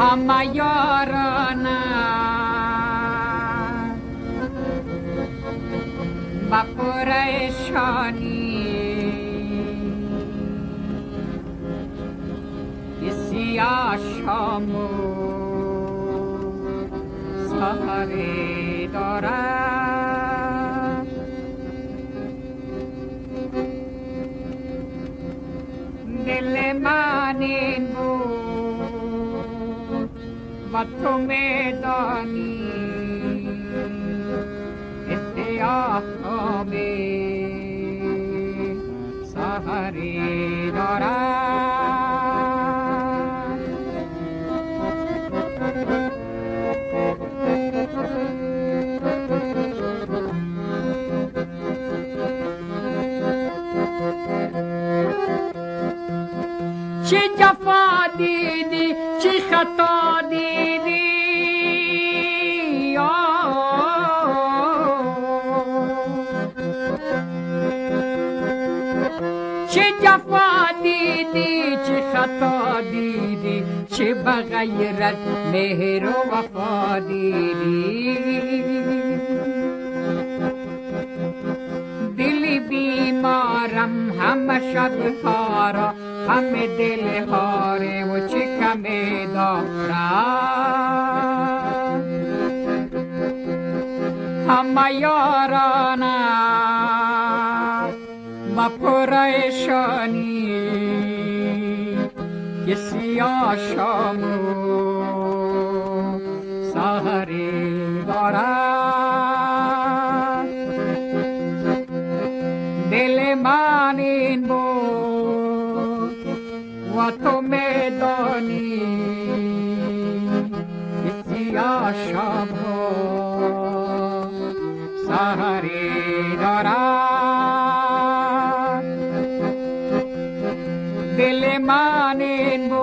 همه یارانه با پریشانی سیاه شام و سحری دارد دل من این بود و تو میدانی سیاه شام سحری دارد چه جفا دیدی چه خطا دیدی چه جفا دیدی چه خطا دیدی چه بغیرت مهر و وفا دیدی دل بیمارم همه شب هارا همه دل هاره و چه کمی دارم همه یارانه با پریشانی که سیاه شام و سحری دارد دل من این بود و تو میدانی که سیاه شام و سحری دارد دل من این بود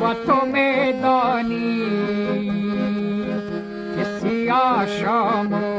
و تو میدانی که سیاه شام